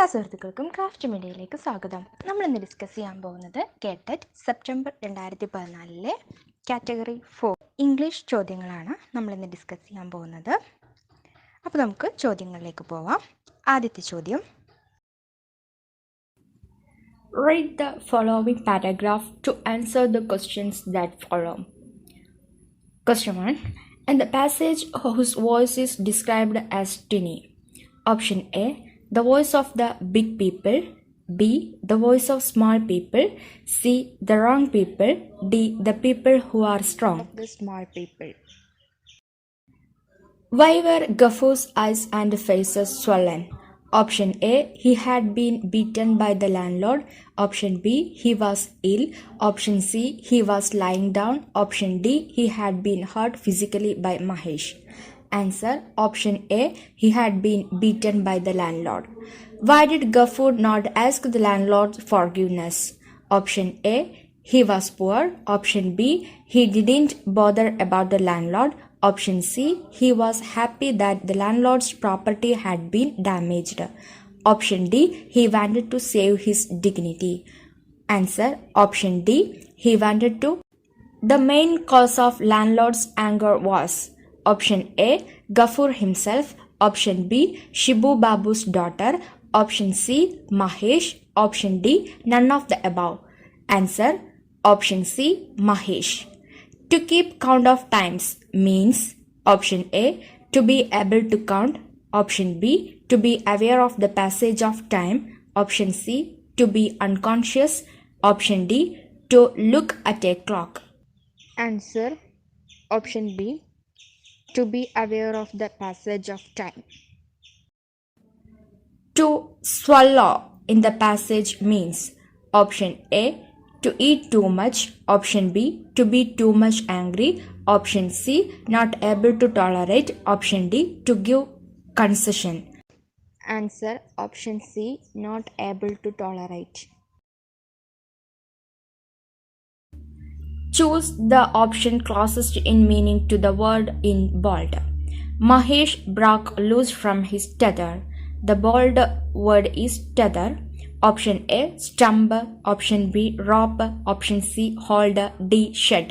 എല്ലാ സുഹൃത്തുക്കൾക്കും ക്രാഫ്റ്റ് മീഡിയയിലേക്ക് സ്വാഗതം. നമ്മളിന്ന് ഡിസ്കസ് ചെയ്യാൻ പോകുന്നത് K-tet സെപ്റ്റംബർ 2014 കാറ്റഗറി 4 ഇംഗ്ലീഷ് ചോദ്യങ്ങളാണ് നമ്മളിന്ന് ഡിസ്കസ് ചെയ്യാൻ പോകുന്നത്. അപ്പോൾ നമുക്ക് ചോദ്യങ്ങളിലേക്ക് പോവാം. ആദ്യത്തെ ചോദ്യം, Read the following paragraph to answer the questions that follow. Question 1. In the passage, whose voice is described as tinny? Option A, the voice of the big people. B, the voice of small people. C, the wrong people. D, the people who are strong. The small people. Why were Gafur's eyes and faces swollen? Option A, he had been beaten by the landlord. Option B, he was ill. Option C, he was lying down. Option D, he had been hurt physically by Mahesh. Answer: Option A, he had been beaten by the landlord. Why did Gafur not ask the landlord forgiveness? Option A, he was poor. Option B, he didn't bother about the landlord. Option C, he was happy that the landlord's property had been damaged. Option D, he wanted to save his dignity. Answer: Option D, he wanted to. The main cause of landlord's anger was: Option A, Gafur himself. Option B, Shibu Babu's daughter. Option C, Mahesh. Option D, none of the above. Answer: Option C, Mahesh. To keep count of times means: Option A, to be able to count. Option B, to be aware of the passage of time. Option C, to be unconscious. Option D, to look at a clock. Answer: Option B, to be aware of the passage of time. To swallow in the passage means: Option A, to eat too much. Option B, to be too much angry. Option C, not able to tolerate. Option D, to give concession. Answer: Option C, not able to tolerate. Choose the option closest in meaning to the word in bold. Mahesh broke loose from his tether. The bold word is tether. Option A, stump. Option B, rope. Option C, hold. D, shed.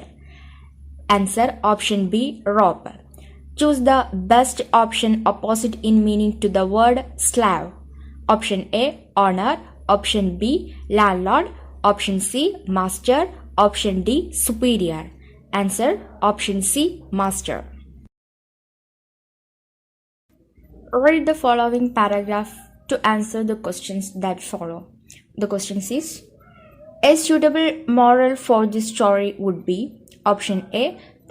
Answer: Option B, rope. Choose the best option opposite in meaning to the word slave. Option A, honor. Option B, landlord. Option C, master. Option D, superior. Answer: Option C, master. Read the following paragraph to answer the questions that follow. The questions is: a suitable moral for this story would be: Option A,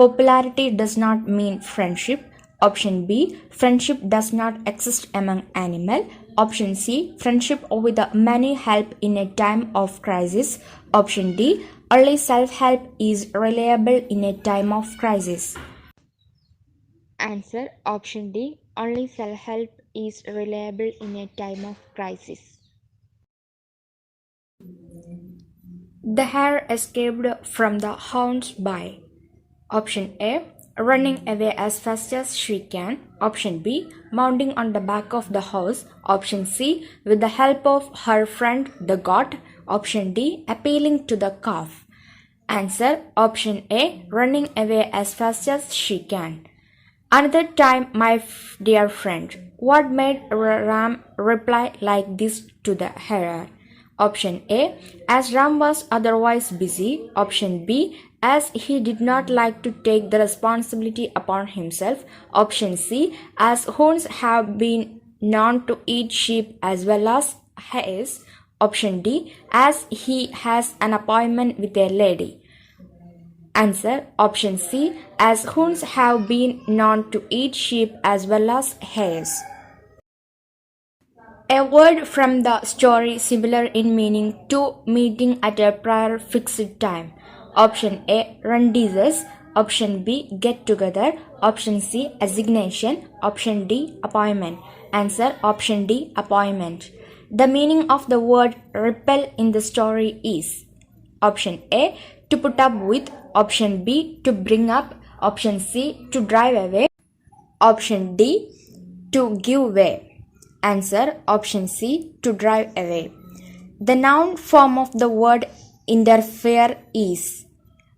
popularity does not mean friendship. Option B, friendship does not exist among animals. Option C, friendship with many help in a time of crisis. Option D, only self-help is reliable in a time of crisis. Answer: Option D, only self-help is reliable in a time of crisis. The hare escaped from the hounds by: Option A, running away as fast as she can. Option B, mounting on the back of the horse. Option C, with the help of her friend the goat. Option D, appealing to the calf. Answer: Option A, running away as fast as she can. Another time, my dear friend. What made Ram reply like this to the hare? Option A, as Ram was otherwise busy. Option B, as he did not like to take the responsibility upon himself. Option C, as hounds have been known to eat sheep as well as hares. Option D, as he has an appointment with a lady. Answer: Option C, as hounds have been known to eat sheep as well as hares. A word from the story similar in meaning to meeting at a prior fixed time. Option A, rendezvous. Option B, get together. Option C, assignation. Option D, appointment. Answer: Option D, appointment. The meaning of the word repel in the story is: Option A, to put up with. Option B, to bring up. Option C, to drive away. Option D, to give way. Answer option C, to drive away. The noun form of the word interfere is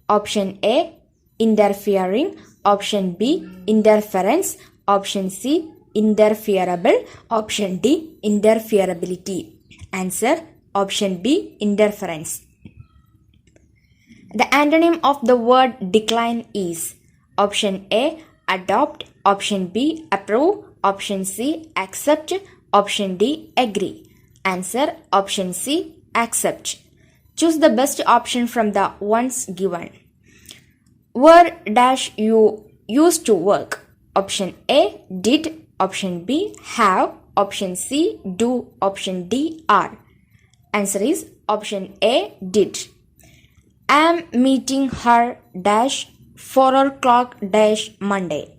option A, interfering, option B, interference, option C, interferable, option D, interferability. Answer option B, interference. The antonym of the word decline is option A, adopt, option B, approve, option C, accept, option D, agree. Answer option C, accept. Choose the best option from the ones given. Where dash you used to work? Option A, did, option B, have, option C, do, option D, are. Answer is option A, did. I am meeting her dash 4 o'clock dash Monday.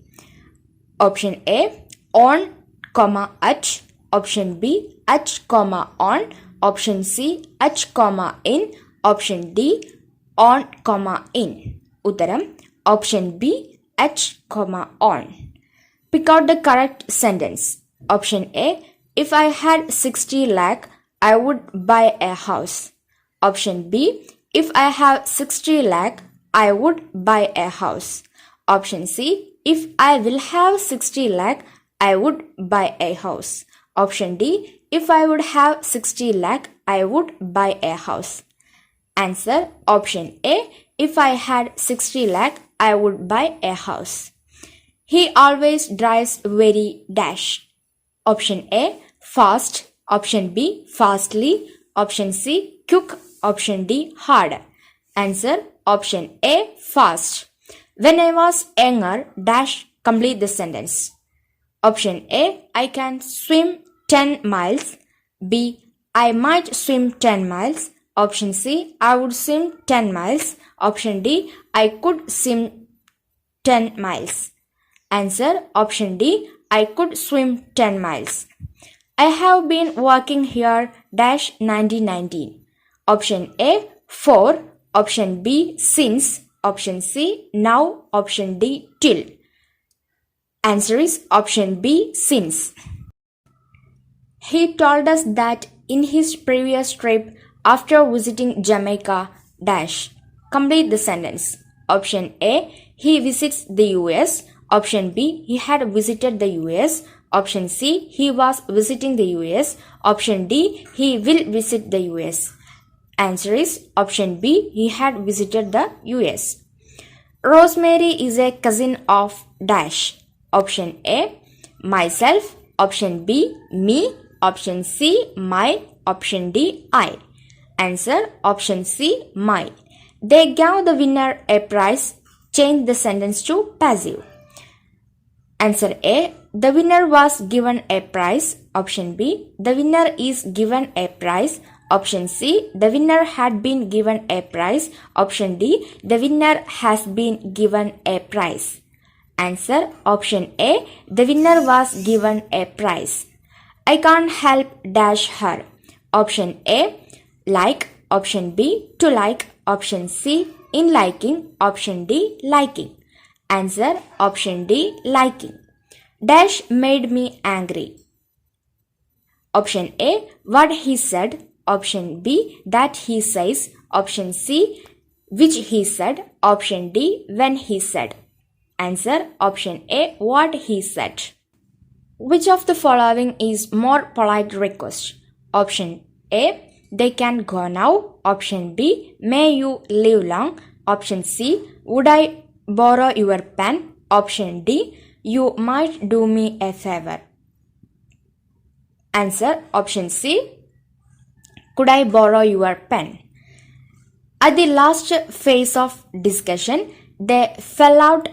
Option A, on, comma, at, option B, at, comma, on, option C, at, comma, in, option D, on, comma, in. Uttaram, option B, at, comma, on. Pick out the correct sentence. Option A, if I had 60 lakh, I would buy a house. Option B, if I have 60 lakh, I would buy a house. Option C, if I will have 60 lakh, I would buy a house. Option D, if I would have 60 lakh, I would buy a house. Answer option A, if I had 60 lakh, I would buy a house. He always drives very dash. Option A, fast. Option B, fastly. Option C, quick. Option D, hard. Answer option A, fast. When I was younger, dash, complete the sentence. Option A, I can swim 10 miles. B, I might swim 10 miles. Option C, I would swim 10 miles. Option D, I could swim 10 miles. Answer option D, I could swim 10 miles. I have been working here dash 1919. Option A, for. Option B, since. Option C, now. Option D, till. Answer is option B, since. He told us that in his previous trip after visiting Jamaica dash. Complete the sentence. Option A, he visits the US. Option B, he had visited the US. Option C, he was visiting the US. Option D, he will visit the US. Answer is option B, he had visited the US. Rosemary is a cousin of dash. Option A, myself. Option B, me. Option C, my. Option D, I. Answer option C, my. They gave the winner a prize. Change the sentence to passive. Answer A, the winner was given a prize. Option B, the winner is given a prize. Option C, the winner had been given a prize. Option D, the winner has been given a prize. Answer option A, the winner was given a prize. I can't help dash her. Option A, like. Option B, to like. Option C, in liking. Option D, liking. Answer option D, liking. Dash made me angry. Option A, what he said. Option B, that he says. Option C, which he said. Option D, when he said. Answer option A, what he said. Which of the following is more polite request? Option A, they can go now. Option B, may you live long. Option C, would I borrow your pen? Option D, you might do me a favor. Answer option C, could I borrow your pen? At the last phase of discussion, they fell out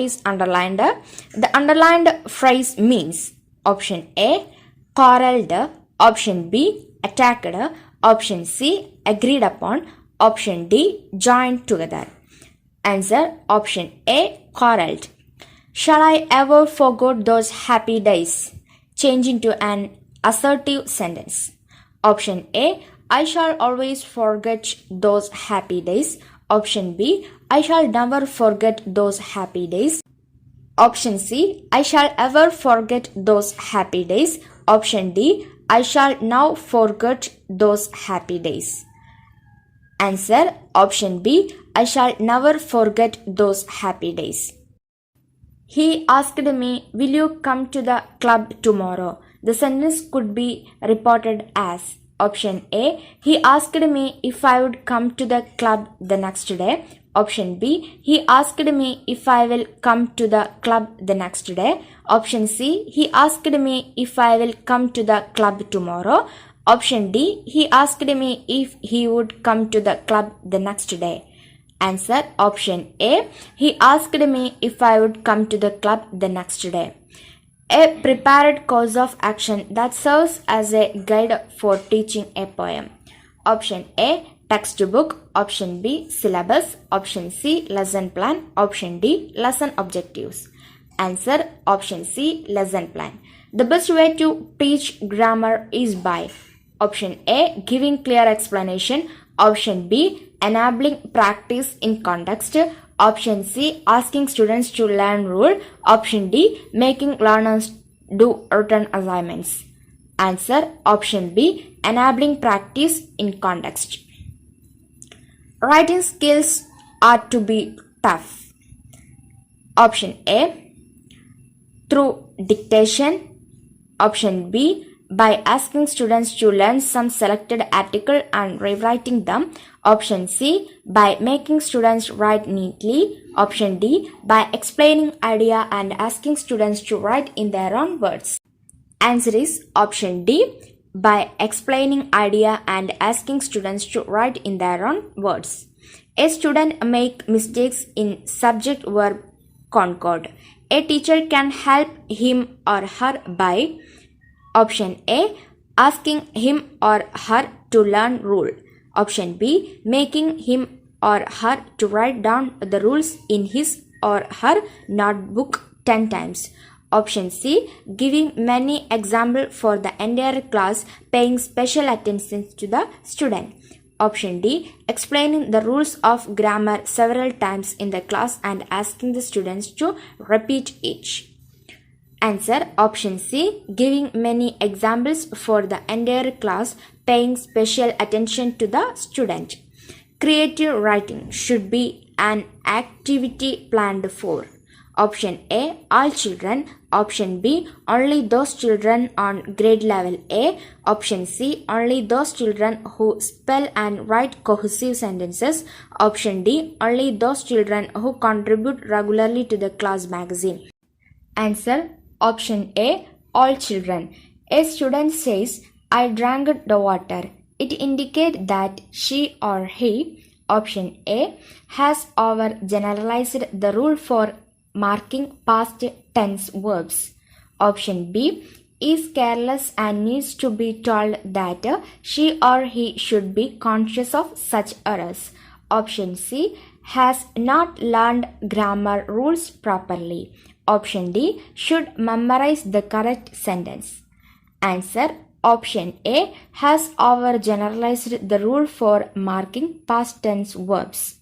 is underlined. The underlined phrase means option A, quarreled. Option B, attacked. Option C, agreed upon. Option D, joined together. Answer option A, quarreled. Shall I ever forget those happy days? Change into an assertive sentence. Option A, I shall always forget those happy days. Option B, I shall never forget those happy days. Option C, I shall ever forget those happy days. Option D, I shall now forget those happy days. Answer option B, I shall never forget those happy days. He asked me, will you come to the club tomorrow? The sentence could be reported as option A, he asked me if I would come to the club the next day. Option B, he asked me if I will come to the club the next day. Option C, he asked me if I will come to the club tomorrow. Option D, he asked me if he would come to the club the next day. Answer option A, he asked me if I would come to the club the next day. A prepared course of action that serves as a guide for teaching a poem. Option A, textbook. Option B, syllabus. Option C, lesson plan. Option D, lesson objectives. Answer option C, lesson plan. The best way to teach grammar is by option A, giving clear explanation. Option B, enabling practice in context. Option C, asking students to learn rule. Option D, making learners do written assignments. Answer option B, enabling practice in context. Writing skills are to be tough. Option A, through dictation. Option B, by asking students to learn some selected article and rewriting them. Option C, by making students write neatly. Option D, by explaining idea and asking students to write in their own words. Answer is option D, by explaining idea and asking students to write in their own words. A student make mistakes in subject-verb concord. A teacher can help him or her by option A, asking him or her to learn rule. Option B, making him or her to write down the rules in his or her notebook 10 times. Option C, giving many examples for the entire class, paying special attention to the student. Option D, explaining the rules of grammar several times in the class and asking the students to repeat each. Answer option C, giving many examples for the entire class, paying special attention to the student. Creative writing should be an activity planned for. Option A, all children. Option B, only those children on grade level A. Option C, only those children who spell and write cohesive sentences. Option D, only those children who contribute regularly to the class magazine. Answer option A, all children. A student says, I drank the water. It indicates that she or he, option A, has over generalized the rule for marking past tense verbs. Option B, is careless and needs to be told that she or he should be conscious of such errors. Option C, has not learned grammar rules properly. Option D, should memorize the correct sentence. Answer option A, has overgeneralized the rule for marking past tense verbs.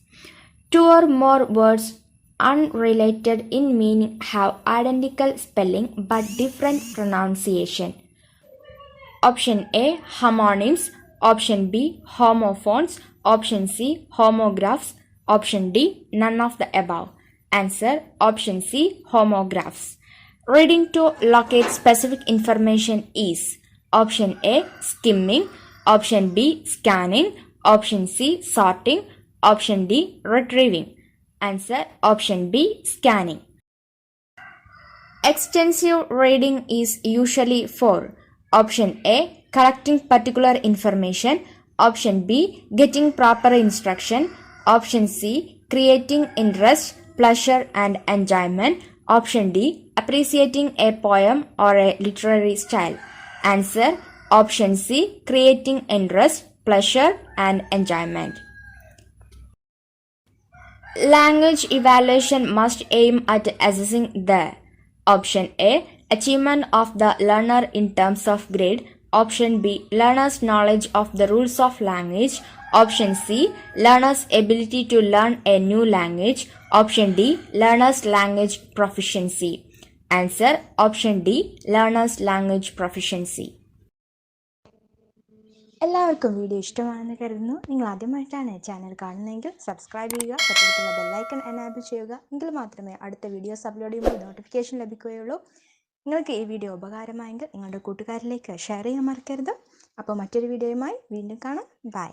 Two or more words unrelated in meaning have identical spelling but different pronunciation. Option A, homonyms. Option B, homophones. Option C, homographs. Option D, none of the above. Answer option C, homographs. Reading to locate specific information is option A, skimming. Option B, scanning. Option C, sorting. Option D, retrieving. Answer option B, scanning. Extensive reading is usually for option A, collecting particular information. Option B, getting proper instruction. Option C, creating interest, pleasure and enjoyment. Option D, appreciating a poem or a literary style. Answer option C, creating interest, pleasure and enjoyment. Language evaluation must aim at assessing the option A, achievement of the learner in terms of grade. Option B, learner's knowledge of the rules of language. Option C, learner's ability to learn a new language. Option D, learner's language proficiency. Answer option D, learner's language proficiency. എല്ലാവർക്കും video ഇഷ്ടമാണെന്ന് കരുതുന്നു. നിങ്ങൾ ആദ്യമായിട്ടാണ് channel കാണുന്നതെങ്കിൽ subscribe ചെയ്യുക, തൊട്ടടുത്തുള്ള bell icon enable ചെയ്യുക. എങ്കിൽ മാത്രമേ അടുത്ത വീഡിയോസ് അപ്ലോഡ് ചെയ്യുമ്പോൾ നോട്ടിഫിക്കേഷൻ ലഭിക്കുകയുള്ളൂ. നിങ്ങൾക്ക് ഈ വീഡിയോ ഉപകാരമായെങ്കിൽ നിങ്ങളുടെ കൂട്ടുകാരിലേക്ക് ഷെയർ ചെയ്യാൻ മറക്കരുത്. അപ്പോൾ മറ്റൊരു വീഡിയോയുമായി വീണ്ടും കാണാം. ബൈ.